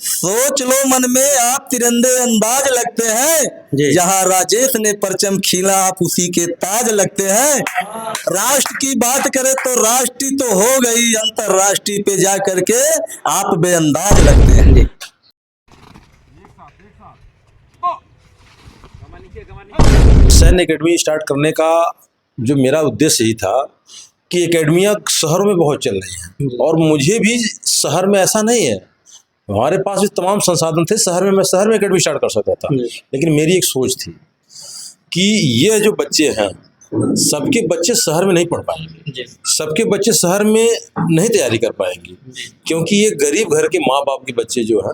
सोच लो मन में आप तिरंदे अंदाज लगते हैं। जहां राजेश ने परचम खीला आप उसी के ताज लगते हैं। राष्ट्र की बात करें तो राष्ट्रीय तो हो गई, अंतरराष्ट्रीय पे जा करके आप बेअंदाज लगते हैं। सैन्य एकेडमी स्टार्ट करने का जो मेरा उद्देश्य ही था कि एकेडमियाँ शहरों में बहुत चल रही हैं और मुझे भी शहर में ऐसा नहीं है, हमारे पास भी तमाम संसाधन थे शहर में, मैं शहर में एकेडमी स्टार्ट कर सकता था। लेकिन मेरी एक सोच थी कि ये जो बच्चे हैं सबके बच्चे शहर में नहीं पढ़ पाएंगे, सबके बच्चे शहर में नहीं तैयारी कर पाएंगे, क्योंकि ये गरीब घर के माँ बाप के बच्चे जो हैं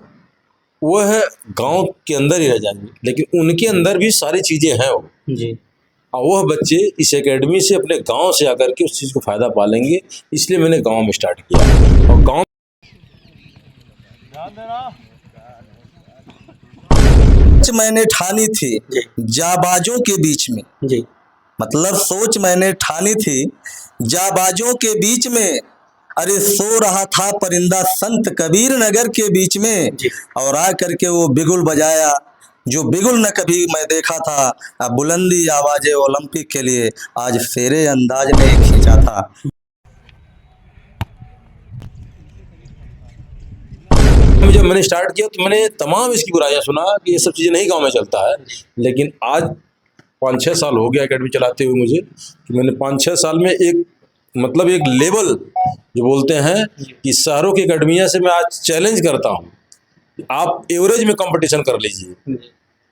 वह गांव के अंदर ही रह जाएंगे, लेकिन उनके अंदर भी सारी चीज़ें हैं वो जी। और वह बच्चे इस एकेडमी से अपने गांव से आकर के उस चीज़ को फ़ायदा पालेंगे, इसलिए मैंने गांव में स्टार्ट किया। और गांव मैंने ठानी थी जाबाजों के बीच में जी, मतलब सोच मैंने ठानी थी जाबाजों के बीच में। अरे सो रहा था परिंदा संत कबीर नगर के बीच में, और आ करके वो बिगुल बजाया जो बिगुल न कभी मैं देखा था। अब बुलंदी आवाज़े ओलंपिक के लिए आज फेरे अंदाज ने खींचा था। जब मैंने स्टार्ट किया तो मैंने तमाम इसकी बुराइयां सुना कि ये सब चीज़ें नहीं गांव में चलता है, लेकिन आज 5-6 साल हो गया एकेडमी चलाते हुए मुझे, कि मैंने 5-6 साल में एक मतलब एक लेवल जो बोलते हैं कि शहरों की एकेडमिया से मैं आज चैलेंज करता हूँ। आप एवरेज में कंपटीशन कर लीजिए,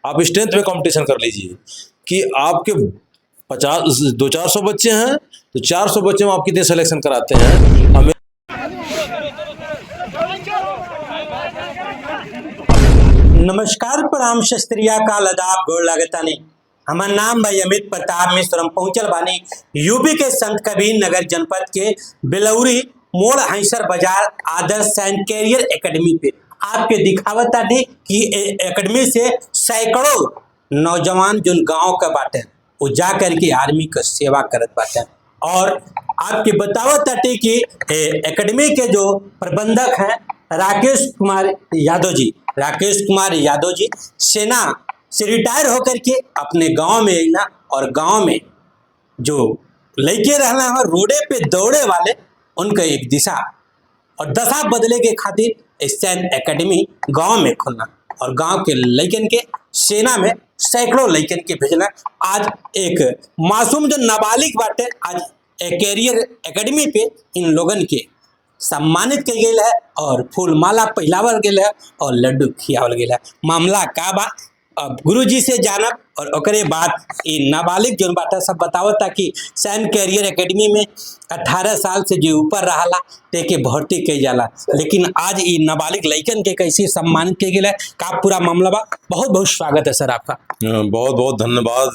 आप स्ट्रेंथ में कंपटीशन कर लीजिए कि आपके 200-400 बच्चे हैं तो 400 बच्चे में आप कितने सिलेक्शन कराते हैं। हमें नमस्कार, प्रणाम, सत श्री अकाल, आदाब, गोड़ लागतानी। हमार नाम भाई अमित प्रताप मिश्र, हम पहुंचल बानी यूपी के संत कबीर नगर जनपद के बिलौरी मोड़ हंसर बाजार आदर्श सैन्य कैरियर एकेडमी पे आपके दिखावत आदि कि एकेडमी से सैकड़ों नौजवान जो गांव का बाटे वो जा करके आर्मी का सेवा करत बाटे, और आपके बतावत आदि कि एकेडमी के जो प्रबंधक हैं राकेश कुमार यादव जी सेना से रिटायर होकर के अपने गांव में ना, और गांव में जो लड़के रहना है रोडे पे दौड़े वाले उनका एक दिशा और दशा बदले के खातिर सैन्य एकेडमी गांव में खोलना और गांव के लड़कन के सेना में सैकड़ों लड़कन के भेजना। आज एक मासूम जो नाबालिग बाटे आज कैरियर एकेडमी पे इन लोगन के सम्मानित कई गई है और फूल माला पहनावल गई है और लड्डू खियावल गई है। मामला का बा अब गुरुजी से जानब और ओकरे बाद ये नाबालिग जो बाटा सब बतावता कि सैन्य कैरियर एकेडमी में 18 साल से जो ऊपर रहा तेके भर्ती कई जाला, लेकिन आज ये नाबालिग लड़कन के कैसे सम्मानित कई गई है का पूरा मामला बा। बहुत बहुत स्वागत है सर आपका। बहुत बहुत धन्यवाद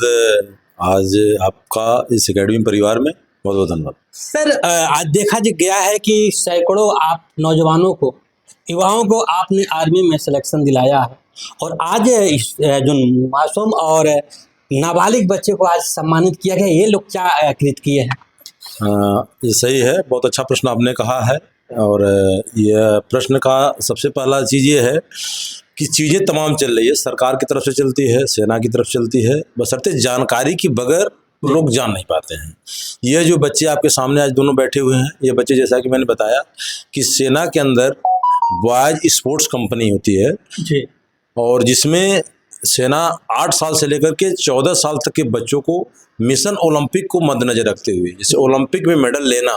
आज आपका इस एकेडमी परिवार में, बहुत बहुत धन्यवाद सर। आज देखा गया है कि सैकड़ों आप नौजवानों को, युवाओं को आपने आर्मी में सिलेक्शन दिलाया है और आज जो मासूम और नाबालिग बच्चे को आज सम्मानित किया गया, ये लोग क्या कृत किए हैं? ये सही है, बहुत अच्छा प्रश्न आपने कहा है। और यह प्रश्न का सबसे पहला चीज़ ये है कि चीज़ें तमाम चल रही है, सरकार की तरफ से चलती है, सेना की तरफ चलती है, बशर्ते जानकारी के बगैर लोग जान नहीं पाते हैं। ये जो बच्चे आपके सामने आज दोनों बैठे हुए हैं, ये बच्चे जैसा कि मैंने बताया कि सेना के अंदर बॉयज स्पोर्ट्स कंपनी होती है जी, और जिसमें सेना 8 साल से लेकर के 14 साल तक के बच्चों को मिशन ओलंपिक को मद्देनजर रखते हुए, जैसे ओलंपिक में मेडल लेना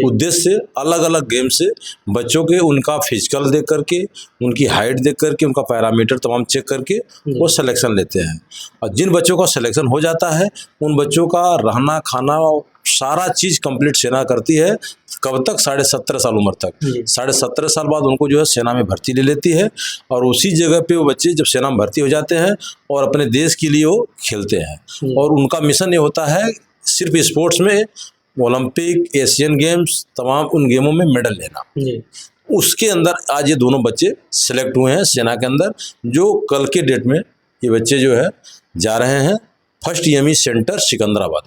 उद्देश्य से अलग अलग गेम से बच्चों के उनका फिजिकल देख करके, उनकी हाइट देख करके, उनका पैरामीटर तमाम चेक करके वो सिलेक्शन लेते हैं। और जिन बच्चों का सिलेक्शन हो जाता है उन बच्चों का रहना खाना सारा चीज़ कंप्लीट सेना करती है। कब तक? 17.5 साल उम्र तक। 17.5 साल बाद उनको जो है सेना में भर्ती ले लेती है और उसी जगह पे वो बच्चे जब सेना में भर्ती हो जाते हैं और अपने देश के लिए वो खेलते हैं। और उनका मिशन ये होता है सिर्फ स्पोर्ट्स में ओलंपिक, एशियन गेम्स, तमाम उन गेमों में मेडल लेना। उसके अंदर आज ये दोनों बच्चे सेलेक्ट हुए हैं सेना के अंदर, जो कल के डेट में ये बच्चे जो है जा रहे हैं फर्स्ट एमई सेंटर सिकंदराबाद।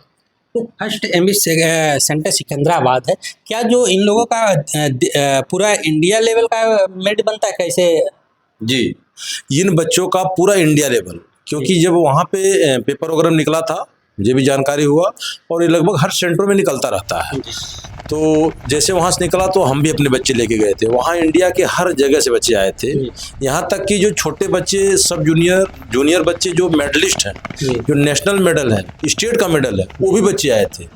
तो फर्स्ट एमई सेंटर सिकंदराबाद है क्या? जो इन लोगों का पूरा इंडिया लेवल का मेरिट बनता है कैसे? जी, इन बच्चों का पूरा इंडिया लेवल, क्योंकि जब वहाँ पे पेपर वगैरह निकला था मुझे भी जानकारी हुआ, और ये लगभग हर सेंटर में निकलता रहता है। तो जैसे वहाँ से निकला तो हम भी अपने बच्चे लेके गए थे, वहाँ इंडिया के हर जगह से बच्चे आए थे। यहाँ तक कि जो छोटे बच्चे सब जूनियर बच्चे जो मेडलिस्ट हैं, जो नेशनल मेडल है, स्टेट का मेडल है, वो भी बच्चे आए थे।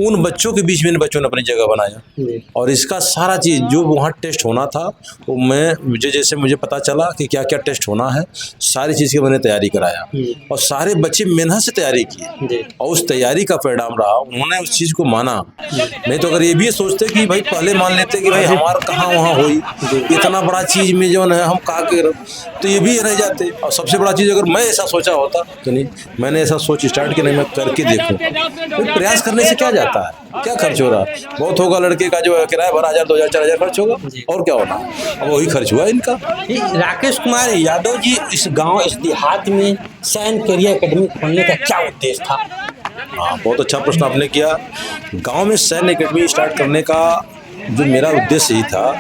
उन बच्चों के बीच में इन बच्चों ने अपनी जगह बनाया, और इसका सारा चीज़ जो वहाँ टेस्ट होना था वो मुझे पता चला कि क्या क्या टेस्ट होना है, सारी चीज़ की मैंने तैयारी कराया, और सारे बच्चे मेहनत से तैयारी किए, और उस तैयारी का परिणाम रहा उन्होंने उस चीज़ को माना। नहीं तो अगर ये भी सोचते कि भाई पहले मान लेते कि भाई हमारा कहाँ वहाँ हुई, इतना बड़ा चीज़ में जो है हम कहा कर, तो ये भी रह जाते। और सबसे बड़ा चीज़ अगर मैं ऐसा सोचा होता तो नहीं, मैंने ऐसा सोच स्टार्ट किया, नहीं मैं करके देखूँ। तो प्रयास करने से क्या जाता है, क्या खर्च हो रहा है, बहुत होगा लड़के का जो है किराया भरा 1000 2000 4000 खर्च होगा, और क्या होना, अब वही खर्च हुआ इनका। राकेश कुमार यादव जी, इस गांव इस देहात में सैन कैरियर एकेडमी खोलने का क्या उद्देश्य था? हाँ, बहुत अच्छा प्रश्न आपने किया। गांव में सैन एकेडमी स्टार्ट करने का जो मेरा उद्देश्य ही था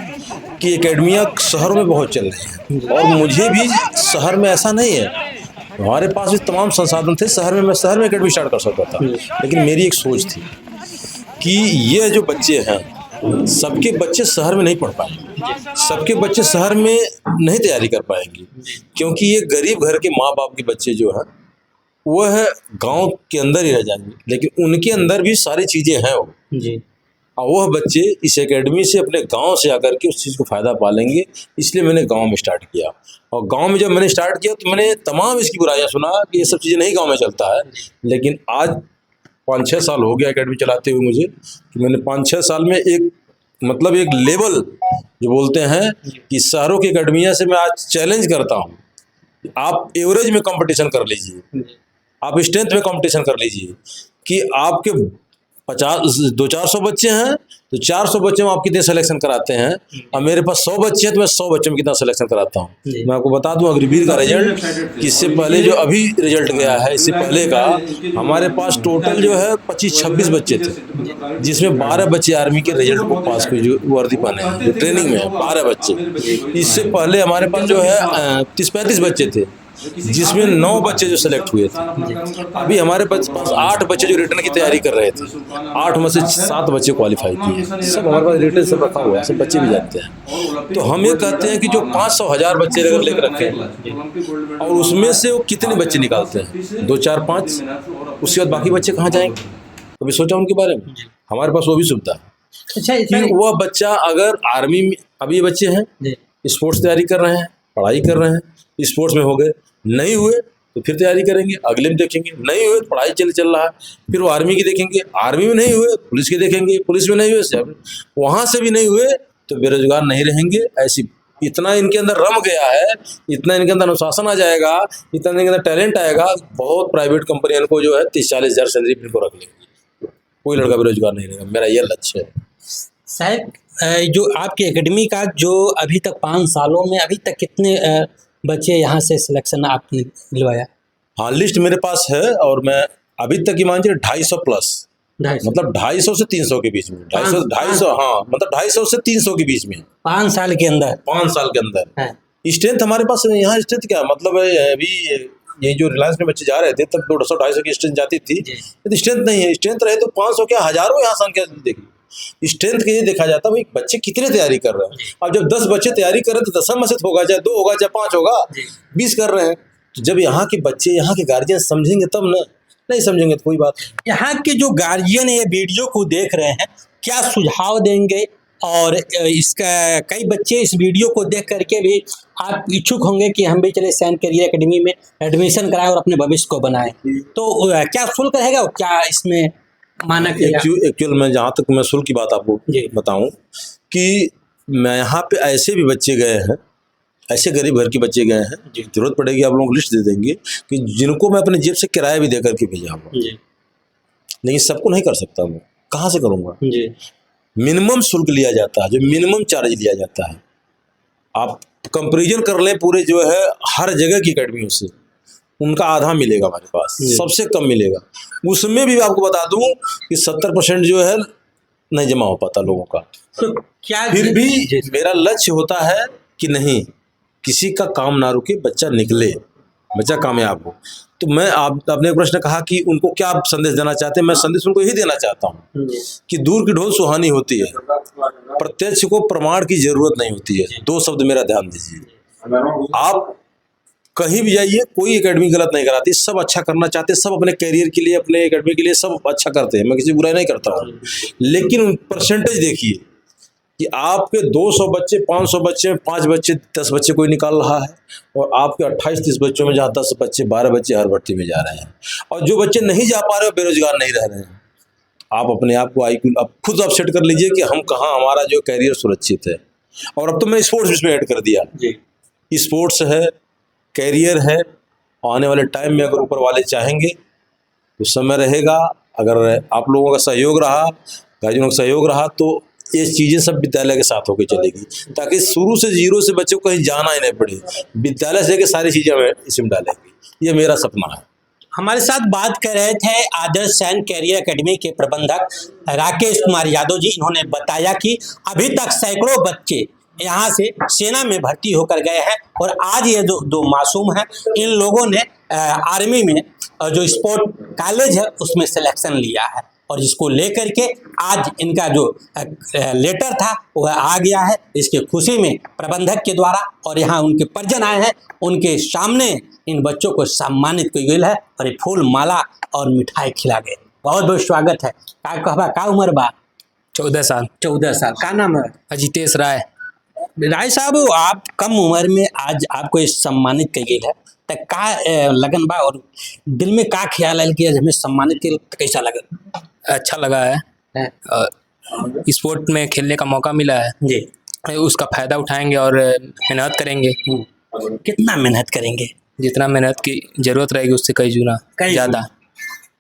कि एकेडमियाँ शहरों में बहुत चल रही हैं, और मुझे भी शहर में ऐसा नहीं है, हमारे पास भी तमाम संसाधन थे शहर में, मैं शहर में एकेडमी स्टार्ट कर सकता था, लेकिन मेरी एक सोच थी कि ये जो बच्चे हैं, सबके बच्चे शहर में नहीं पढ़ पाएंगे, सबके बच्चे शहर में नहीं तैयारी कर पाएंगे, क्योंकि ये गरीब घर के माँ बाप के बच्चे जो हैं वह गांव के अंदर ही रह जाएंगे, लेकिन उनके अंदर भी सारी चीज़ें हैं वो जी, और वह बच्चे इस एकेडमी से अपने गांव से आकर के उस चीज़ को फ़ायदा पा लेंगे। इसलिए मैंने गांव में स्टार्ट किया, और गांव में जब मैंने स्टार्ट किया तो मैंने तमाम इसकी बुराइयां सुना कि ये सब चीज़ें नहीं गांव में चलता है, लेकिन आज 5-6 साल हो गया एकेडमी चलाते हुए मुझे, कि मैंने 5-6 साल में एक लेवल जो बोलते हैं कि शहरों की एकेडमियाँ से मैं आज चैलेंज करता हूँ, आप एवरेज में कंपटीशन कर लीजिए, आप स्ट्रेंथ में कंपटीशन कर लीजिए, कि आपके 200-400 बच्चे हैं तो 400 बच्चे में आप कितने सिलेक्शन कराते हैं, अब मेरे पास 100 बच्चे हैं तो मैं 100 बच्चों में कितना सिलेक्शन कराता हूँ। मैं आपको बता दूं अग्निवीर का रिजल्ट, इससे पहले जो अभी रिजल्ट गया है, इससे पहले का हमारे पास टोटल जो है 25-26 बच्चे थे, जिसमें 12 बच्चे आर्मी के रिजल्ट को पास हुए, जो वर्दी पाने हैं, जो ट्रेनिंग में है 12 बच्चे। इससे पहले हमारे पास जो है 30-35 बच्चे थे, जिसमें 9 बच्चे जो सेलेक्ट हुए थे। अभी हमारे पास 8 बच्चे जो रिटर्न की तैयारी कर रहे थे, 8 में से 7 बच्चे क्वालिफाई किए, सब हमारे पास रिटर्न सब रखा हुआ है, सब बच्चे भी जाते हैं। तो हम ये कहते हैं कि जो 500-1000 बच्चे अगर लेकर रखे हैं, और उसमें से वो कितने बच्चे निकालते हैं, 2-4-5, उसके बाद बाकी बच्चे कहाँ जाएंगे, कभी सोचा उनके बारे में? हमारे पास वो भी सुविधा है। अच्छा, कि वह बच्चा अगर आर्मी में, अब ये बच्चे हैं स्पोर्ट्स तैयारी कर रहे हैं, पढ़ाई कर रहे हैं, स्पोर्ट्स में हो गए, नहीं हुए तो फिर तैयारी करेंगे, अगले में देखेंगे, नहीं हुए तो पढ़ाई चल रहा है, फिर वो आर्मी की देखेंगे, आर्मी में नहीं हुए पुलिस की देखेंगे, पुलिस में नहीं हुए, वहाँ से भी नहीं हुए तो बेरोजगार नहीं रहेंगे। ऐसी इतना इनके अंदर रम गया है, इतना इनके अंदर अनुशासन आ जाएगा, इतना इनके अंदर टैलेंट आएगा, बहुत प्राइवेट कंपनी इनको जो है 30-40 हज़ार सैलरी इनको रख लेंगी, कोई लड़का बेरोजगार नहीं रहेगा। मेरा यह लक्ष्य है। साहब, जो आपकी एकेडमी का जो अभी तक 5 सालों में अभी तक कितने बच्चे यहाँ से सिलेक्शन आपने दिलवाया? हाँ, लिस्ट मेरे पास है, और मैं अभी तक ही मान लीजिए 250 प्लस, मतलब 250 से 300 के बीच में, 250 हाँ, मतलब 250 से 300 के बीच में 5 साल के अंदर। 5 साल के अंदर स्ट्रेंथ हमारे पास यहाँ स्ट्रेंथ क्या मतलब है, अभी ये जो रिलायंस में बच्चे जा रहे थे तब 200-250 की स्ट्रेंथ जाती थी, तो स्ट्रेंथ नहीं है, स्ट्रेंथ रहे तो 500 क्या हजारों यहाँ संख्या देखिए। स्ट्रेंथ के ये देखा जाता है भाई बच्चे कितने तैयारी कर रहे हैं। अब जब 10 बच्चे तैयारी कर रहे हैं तो 10 में से होगा, चाहे 2 होगा, चाहे 5 होगा, 20 कर रहे हैं, तो जब यहाँ के बच्चे, यहाँ के गार्जियन समझेंगे तब ना, नहीं समझेंगे तो कोई बात नहीं। यहाँ के जो गार्जियन ये वीडियो को देख रहे हैं, क्या सुझाव देंगे? और इसका कई बच्चे इस वीडियो को देख करके भी आप इच्छुक होंगे कि हम भी चले सैन कैरियर एकेडमी में एडमिशन कराएं और अपने भविष्य को बनाएं, तो क्या शुल्क रहेगा, क्या इसमें मानक? एक्चुअल में जहाँ तक मैं शुल्क की बात आपको बताऊं कि मैं यहाँ पे ऐसे भी बच्चे गए हैं, ऐसे गरीब घर के बच्चे गए हैं, जरूरत पड़ेगी आप लोगों को लिस्ट दे देंगे, कि जिनको मैं अपने जेब से किराया भी दे करके भेजा हूँ, लेकिन सबको नहीं कर सकता, मैं कहाँ से करूँगा। मिनिमम शुल्क लिया जाता है, जो मिनिमम चार्ज लिया जाता है, आप कंपेरिजन कर लें पूरे जो है हर जगह की अकेडमियों से, उनका आधा मिलेगा हमारे पास, सबसे कम मिलेगा। उसमें भी आपको बता दूं कि 70% जो है नहीं जमा हो पाता लोगों का। तो क्या फिर भी मेरा लक्ष्य होता है कि नहीं, किसी का काम ना रुके, बच्चा निकले, बच्चा कामयाब हो। तो मैं आपने एक प्रश्न कहा कि उनको क्या संदेश देना चाहते हैं, मैं संदेश उनको यही देना चाहता हूँ कि दूर की ढोल सुहानी होती है, प्रत्यक्ष को प्रमाण की जरूरत नहीं होती है। 2 शब्द मेरा ध्यान दीजिए। आप कहीं भी जाइए, कोई एकेडमी गलत नहीं कराती, सब अच्छा करना चाहते हैं, सब अपने कैरियर के लिए, अपने एकेडमी के लिए सब अच्छा करते हैं, मैं किसी बुराई नहीं करता हूँ। लेकिन परसेंटेज देखिए कि आपके 200 बच्चे, 500 बच्चे, 5 बच्चे, 10 बच्चे कोई निकाल रहा है, और आपके 28-30 बच्चों में जहाँ 10 बच्चे, 12 बच्चे हर भर्ती में जा रहे हैं, और जो बच्चे नहीं जा पा रहे, बेरोजगार नहीं रह रहे हैं। आप अपने आप को आप खुद आप सेट कर लीजिए कि हम कहाँ, हमारा जो कैरियर सुरक्षित है। और अब तो मैं स्पोर्ट्स इसमें ऐड कर दिया, स्पोर्ट्स है, कैरियर है, आने वाले टाइम में अगर ऊपर वाले चाहेंगे तो समय रहेगा, अगर आप लोगों का सहयोग रहा, गार्जियनों का सहयोग रहा, तो ये चीज़ें सब विद्यालय के साथ होकर चलेगी, ताकि शुरू से जीरो से बच्चों को कहीं जाना ही नहीं पड़े, विद्यालय से लेकर सारी चीज़ें हमें इसमें डालेंगी। ये मेरा सपना है। हमारे साथ बात कर रहे थे आदर्श सैन कैरियर एकेडमी के प्रबंधक राकेश कुमार यादव जी। इन्होंने बताया कि अभी तक सैकड़ों बच्चे यहाँ से सेना में भर्ती होकर गए हैं, और आज ये जो 2 मासूम हैं, इन लोगों ने आर्मी में जो स्पोर्ट कॉलेज है उसमें सिलेक्शन लिया है, और इसको लेकर के आज इनका जो लेटर था वह आ गया है। इसके खुशी में प्रबंधक के द्वारा और यहाँ उनके परिजन आए हैं, उनके सामने इन बच्चों को सम्मानित की गई है, और ये फूल माला और मिठाई खिला गए। बहुत बहुत स्वागत है। का कहबा, का उम्र बा? 14 साल। 14 साल। का नाम है? अजितेश राय। राय साहब, आप कम उम्र में आज आपको इस सम्मानित की गई है, तो का लगन बा, और दिल में का ख्याल है कि आज हमें सम्मानित के कैसा लगा? अच्छा लगा है, स्पोर्ट में खेलने का मौका मिला है जी, उसका फायदा उठाएंगे और मेहनत करेंगे। कितना मेहनत करेंगे? जितना मेहनत की जरूरत रहेगी उससे कई गुना ज़्यादा।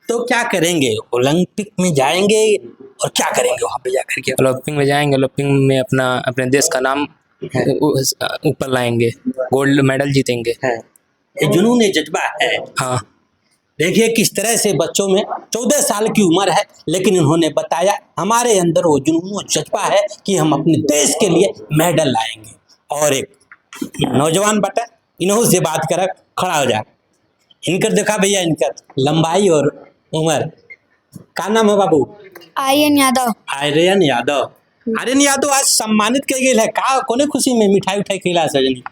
तो क्या करेंगे? ओलंपिक में जाएंगे और क्या करेंगे वहाँ पे जाकर के? ओलंपिक में जाएंगे, ओलंपिक में अपने देश का नाम ऊपर लाएंगे, गोल्ड मेडल जीतेंगे। ये जुनून, ये जज्बा है। हाँ, देखिए किस तरह से बच्चों में 14 साल की उम्र है, लेकिन इन्होंने बताया हमारे अंदर वो जुनून, वो जज्बा है कि हम अपने देश के लिए मेडल लाएंगे। और एक नौजवान बटा इन्हों से बात कर, खड़ा हो जा। इनकर देखा भैया, इनकर लंबाई और उम्र। का नाम है बाबू? आर्यन यादव। आर्यन यादव। आर्यन यादव आज सम्मानित कर गए है, का कोने खुशी में मिठाई उठाई खिला सजनी?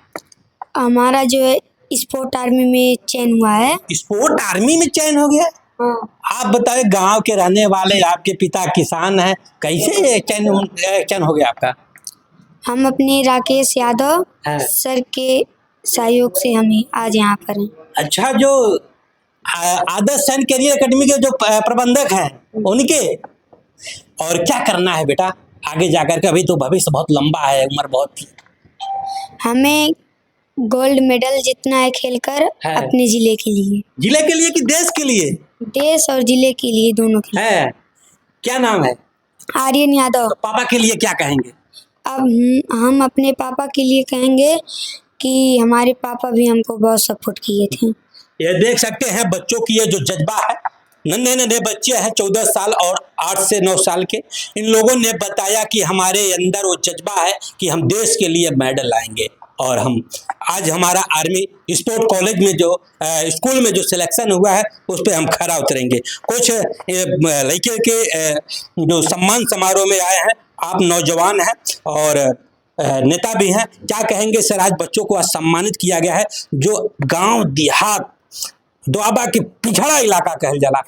हमारा जो है स्पोर्ट आर्मी में चयन हुआ है। स्पोर्ट आर्मी में चयन हो गया? हाँ। आप बताए, गांव के रहने वाले, आपके पिता किसान हैं, कैसे चयन हो गया आपका? हम अपने राकेश यादव सर के सहयोग से हम आज यहाँ पर हैं। अच्छा, जो आदर्श सैन कैरियर एकेडमी के जो प्रबंधक हैं उनके, और क्या करना है बेटा आगे जाकर के? अभी तो भविष्य बहुत लंबा है, उम्र बहुत। हमें गोल्ड मेडल जीतना है खेलकर अपने जिले के लिए। जिले के लिए कि देश के लिए? देश और जिले के लिए, दोनों के लिए। है। क्या नाम है? आर्यन यादव। तो पापा के लिए क्या कहेंगे? अब हम अपने पापा के लिए कहेंगे कि हमारे पापा भी हमको बहुत सपोर्ट किए थे। ये देख सकते हैं बच्चों की ये जो जज्बा है। नन्हे नन्हे बच्चे हैं, 14 साल और 8 से 9 साल के। इन लोगों ने बताया कि हमारे अंदर वो जज्बा है कि हम देश के लिए मेडल लाएंगे, और हम आज हमारा आर्मी स्पोर्ट कॉलेज में जो स्कूल में जो सिलेक्शन हुआ है उस पर हम खरा उतरेंगे। कुछ लड़के के जो सम्मान समारोह में आए हैं, आप नौजवान हैं और नेता भी हैं, क्या कहेंगे सर? आज बच्चों को आज सम्मानित किया गया है, जो गांव देहात दोआबा के पिछड़ा इलाका कहल जाला।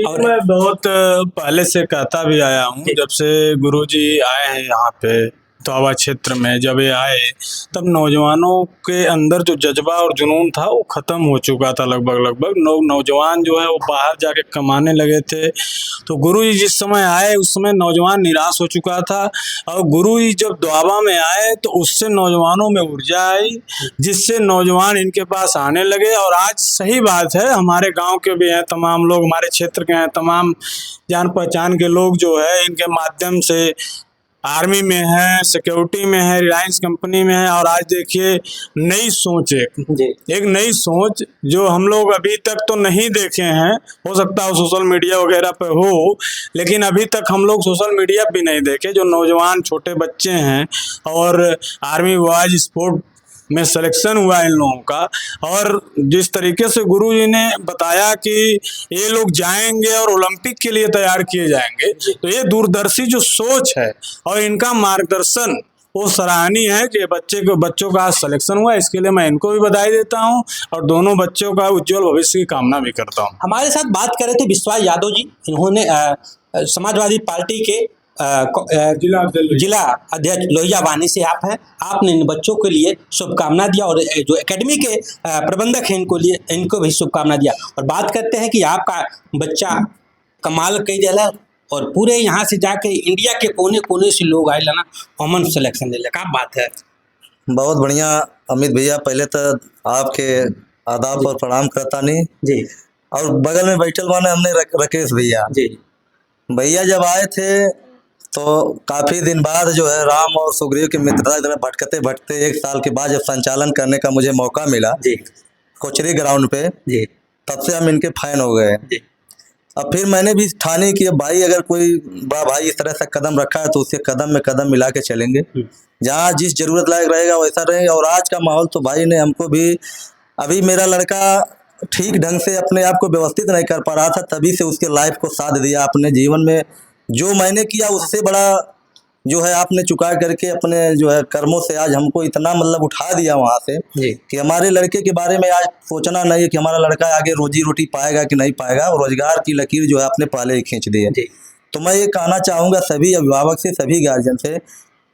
और मैं बहुत पहले से कहता भी आया हूँ, जब से गुरुजी आए हैं यहाँ पे दोआबा क्षेत्र में, जब ये आए तब नौजवानों के अंदर जो जज्बा और जुनून था वो ख़त्म हो चुका था। लगभग नौजवान जो है वो बाहर जाके कमाने लगे थे। तो गुरुजी जिस समय आए उस समय नौजवान निराश हो चुका था, और गुरुजी जब दोआबा में आए तो उससे नौजवानों में ऊर्जा आई, जिससे नौजवान इनके पास आने लगे। और आज सही बात है, हमारे गाँव के भी हैं तमाम लोग, हमारे क्षेत्र के हैं तमाम जान पहचान के लोग जो है इनके माध्यम से आर्मी में है, सिक्योरिटी में है, रिलायंस कंपनी में है। और आज देखिए नई सोच, एक नई सोच जो हम लोग अभी तक तो नहीं देखे हैं, हो सकता है सोशल मीडिया वगैरह पे हो, लेकिन अभी तक हम लोग सोशल मीडिया भी नहीं देखे। जो नौजवान छोटे बच्चे हैं और आर्मी बॉयज स्पोर्ट में सिलेक्शन हुआ इन लोगों का, और जिस तरीके से गुरुजी ने बताया कि ये लोग जाएंगे और ओलंपिक के लिए तैयार किए जाएंगे, तो ये दूरदर्शी जो सोच है और इनका मार्गदर्शन वो सराहनीय है कि बच्चों का आज सिलेक्शन हुआ। इसके लिए मैं इनको भी बधाई देता हूं और दोनों बच्चों का उज्जवल भविष्य की कामना भी करता हूं। हमारे साथ बात कर रहे थे विश्वास यादव जी, इन्होंने समाजवादी पार्टी के जिला अध्यक्ष लोहिया वानी से आप हैं। आपने इन बच्चों के लिए शुभकामना दिया और जो एकेडमी के प्रबंधक हैं इनको भी शुभकामना दिया। और बात करते हैं कि आपका बच्चा कमाल कई दिला और पूरे यहाँ से जाके इंडिया के कोने कोने से लोग आए ना कॉमन सिलेक्शन ले, क्या बात है। बहुत बढ़िया अमित भैया, पहले तो आपके आदाब और प्रणाम करता नहीं जी, और बगल में बैठल माने हमने राकेश भैया जी, भैया जब आए थे तो काफ़ी दिन बाद जो है राम और सुग्रीव की मित्रता की तरह भटकते भटकते 1 साल के बाद जब संचालन करने का मुझे मौका मिला जी, कोचरी ग्राउंड पे, जी, तब से हम इनके फैन हो गए। जी, अब फिर मैंने भी ठानी कि भाई अगर कोई बड़ा भाई इस तरह से कदम रखा है तो उससे कदम में कदम मिला के चलेंगे, जहाँ जिस जरूरत लायक रहेगा वैसा रहेगा। और आज का माहौल तो भाई ने हमको भी, अभी मेरा लड़का ठीक ढंग से अपने आप को व्यवस्थित नहीं कर पा रहा था, तभी से उसके लाइफ को साथ दिया अपने जीवन में। जो मैंने किया उससे बड़ा जो है आपने चुका करके अपने जो है कर्मों से आज हमको इतना मतलब उठा दिया वहाँ से कि हमारे लड़के के बारे में आज सोचना नहीं है कि हमारा लड़का आगे रोजी रोटी पाएगा कि नहीं पाएगा, और रोजगार की लकीर जो है अपने पहले ही खींच दी है। तो मैं ये कहना चाहूँगा सभी अभिभावक से, सभी गार्जियन से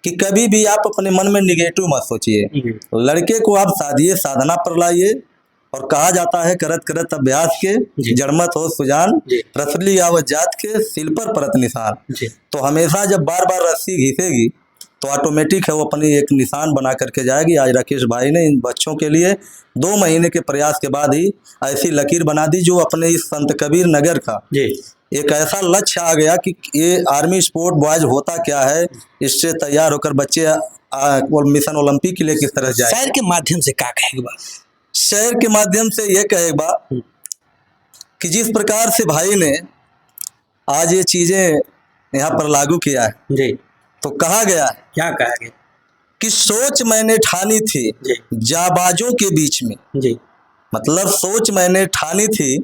कि कभी भी आप अपने मन में निगेटिव मत सोचिए। लड़के को आप साधिए, साधना पर लाइए, और कहा जाता है करत करत अभ्यास के जड़मत हो सुजान, रसली आवत जात के सिल पर परत निशान। तो हमेशा जब बार बार रस्सी घिसेगी तो ऑटोमेटिक है वो अपनी एक निशान बना करके जाएगी। आज राकेश भाई ने इन बच्चों के लिए 2 महीने के प्रयास के बाद ही ऐसी लकीर बना दी जो अपने इस संत कबीर नगर का एक ऐसा लक्ष्य आ गया कि ये आर्मी स्पोर्ट बॉयज होता क्या है, इससे तैयार होकर बच्चे मिशन ओलंपिक के लिए किस तरह जाए। शहर के माध्यम से क्या कहेगा? शहर के माध्यम से ये कहेगा कि जिस प्रकार से भाई ने आज ये चीजें यहाँ पर लागू किया है जी, तो कहा गया है, क्या कहा गया कि सोच मैंने ठानी थी जाबाजों के बीच में। जी, मतलब सोच मैंने ठानी थी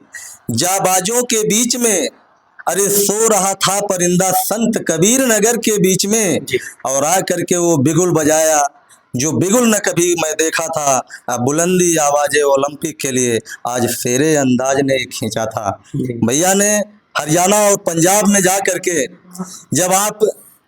जाबाजों के बीच में, अरे सो रहा था परिंदा संत कबीर नगर के बीच में, और आ करके वो बिगुल बजाया जो बिगुल न कभी मैं देखा था, बुलंदी आवाज़े ओलंपिक के लिए आज शेरे अंदाज ने खींचा था। भैया ने हरियाणा और पंजाब में जा करके, जब आप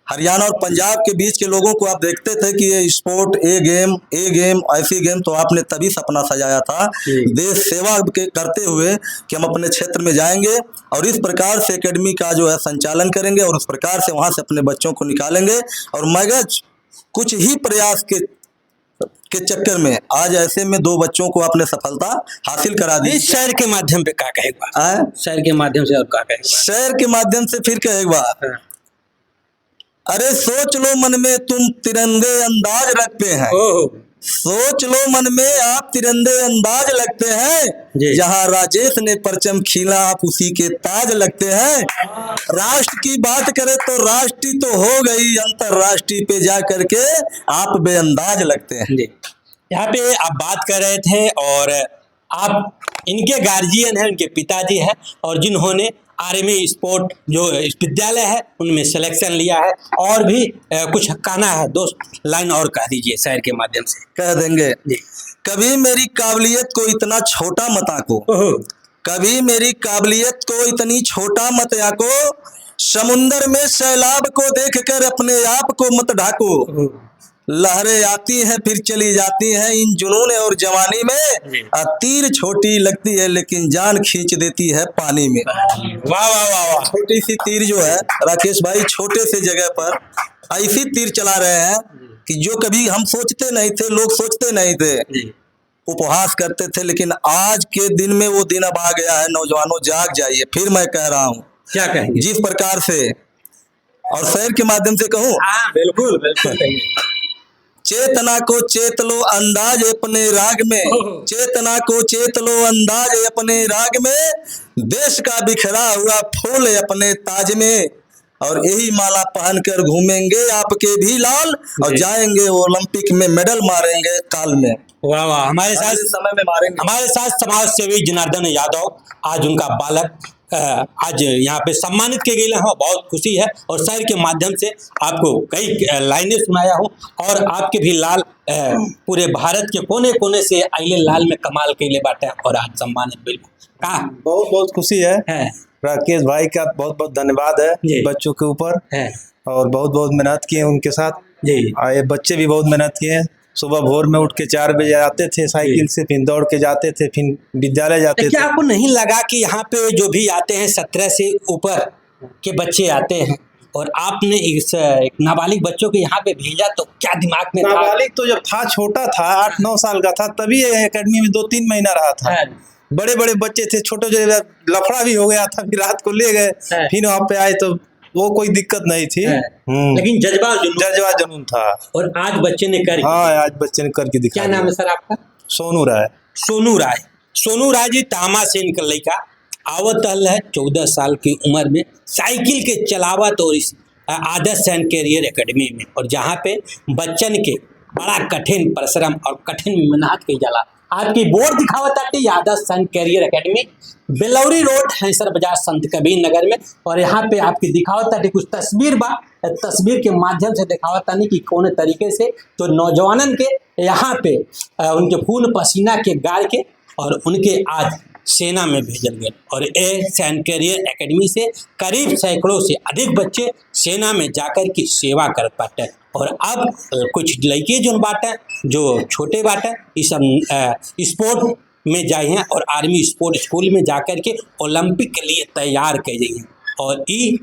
हरियाणा और पंजाब के बीच के लोगों को आप देखते थे कि ये स्पोर्ट ए गेम ऐसी गेम, तो आपने तभी सपना सजाया था देश सेवा के करते हुए कि हम अपने क्षेत्र में जाएंगे और इस प्रकार से एकेडमी का जो है संचालन करेंगे और उस प्रकार से वहाँ से अपने बच्चों को निकालेंगे। और मगज कुछ ही प्रयास के चक्कर में आज ऐसे में 2 बच्चों को आपने सफलता हासिल करा दी। इस शहर के माध्यम पे क्या कहेगा? शहर के माध्यम से और क्या कहेगा? शहर के माध्यम से फिर कहेगा, अरे सोच लो मन में तुम तिरंगे अंदाज रखते हैं, सोच लो मन में आप तिरंगे अंदाज लगते हैं, जहां राजेश ने परचम खीला आप उसी के ताज लगते हैं। राष्ट्र की बात करें तो राष्ट्रीय तो हो गई, अंतरराष्ट्रीय पे जा करके आप बेअंदाज लगते हैं। यहाँ पे आप बात कर रहे थे और आप इनके गार्जियन हैं, उनके पिताजी हैं और जिन्होंने आर्मी स्पोर्ट जो विद्यालय है उनमें सिलेक्शन लिया है। और भी कुछ कहना है, 2 लाइन और कह दीजिए शहर के माध्यम से। कह देंगे, कभी मेरी काबिलियत को इतना छोटा मत आको, कभी मेरी काबिलियत को इतनी छोटा मत आको, समुंदर में सैलाब को देखकर अपने आप को मत ढाको। लहरें आती हैं फिर चली जाती हैं इन जुनून और जवानी में, तीर छोटी लगती है लेकिन जान खींच देती है पानी में। वाह वाह वाह वाह। छोटी सी तीर जो है राकेश भाई छोटे से जगह पर ऐसी तीर चला रहे हैं कि जो कभी हम सोचते नहीं थे, लोग सोचते नहीं थे, उपहास करते थे, लेकिन आज के दिन में वो दिन अब आ गया है। नौजवानों जाग जाइए, फिर मैं कह रहा हूँ, क्या कहेंगे? जिस प्रकार से और शहर के माध्यम से कहूँ, बिल्कुल बिल्कुल। चेतना को चेत लो अंदाज अपने राग में, चेतना को चेत लो अंदाज अपने राग में, देश का बिखरा हुआ फूल अपने ताज में, और यही माला पहनकर घूमेंगे आपके भी लाल, और जाएंगे ओलंपिक में मेडल मारेंगे काल में। वाह वाह। हमारे साथ समय में मारेंगे। हमारे साथ समाज सेवी जनार्दन यादव, आज उनका बालक आज यहाँ पे सम्मानित किए गए हैं, बहुत खुशी है। और शायर के माध्यम से आपको कई लाइनें सुनाया हूँ, और आपके भी लाल पूरे भारत के कोने कोने से आइले लाल में कमाल के लिए बाटे और आज सम्मानित बिल का बहुत बहुत खुशी है। राकेश भाई का बहुत बहुत धन्यवाद है बच्चों के ऊपर, और बहुत बहुत मेहनत किए उनके साथ जी। आए बच्चे भी बहुत मेहनत किए हैं। सुबह भोर में उठ के 4 बजे आते थे साइकिल से, फिर दौड़ के जाते थे, फिर विद्यालय जाते थे। क्या आपको नहीं लगा कि यहाँ पे जो भी आते हैं 17 से ऊपर के बच्चे आते हैं, और आपने इस एक नाबालिग बच्चों को यहाँ पे भेजा, तो क्या दिमाग में था? नाबालिग तो जब था, छोटा था, 8-9 साल का था, तभी एकेडमी में 2-3 महीना रहा था। बड़े बड़े बच्चे थे, छोटे जो लफड़ा भी हो गया था, फिर रात को ले गए, फिर वहाँ पे आए तो वो कोई दिक्कत नहीं थी। लेकिन जज्बा जुनून था। और आज बच्चे ने कर, आज बच्चे ने करके दिखाया। क्या नाम है सर आपका? सोनू राय। सोनू राय जी तामासेन का लड़का आवत है 14 साल की उम्र में, साइकिल के चलावत और इस आदर्श सैन कैरियर एकेडमी में, और जहाँ पे बच्चन के बड़ा कठिन परिश्रम और कठिन मेहनत की जाला। आपकी बोर्ड दिखावत आती आदर्श सैन career academy, Belauri road, Hainsar Bazar, Sant Kabir Nagar में। और यहाँ पे आपकी दिखावत आती कुछ तस्वीर बा, तस्वीर के माध्यम से दिखावत आनी कि कौन तरीके से तो नौजवानन के यहाँ पे उनके खून पसीना के गाड़ के और उनके आज सेना में भेजल गए। और ए सैन कैरियर एकेडमी से करीब सैकड़ों से अधिक बच्चे सेना में जाकर की सेवा कर पाते। और अब कुछ लड़के जो बाटे, जो छोटे बाटे, इस स्पोर्ट में जाए हैं और आर्मी स्पोर्ट स्कूल में जाकर के ओलंपिक के लिए तैयार कर गई हैं। और ये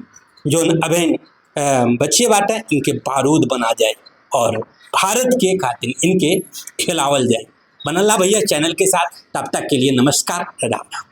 जो अभी बच्चे बाटे, इनके बारूद बना जाए और भारत के खातिर इनके खिलावल जाए। बनल्ला भैया चैनल के साथ, तब तक के लिए नमस्कार, राम राम।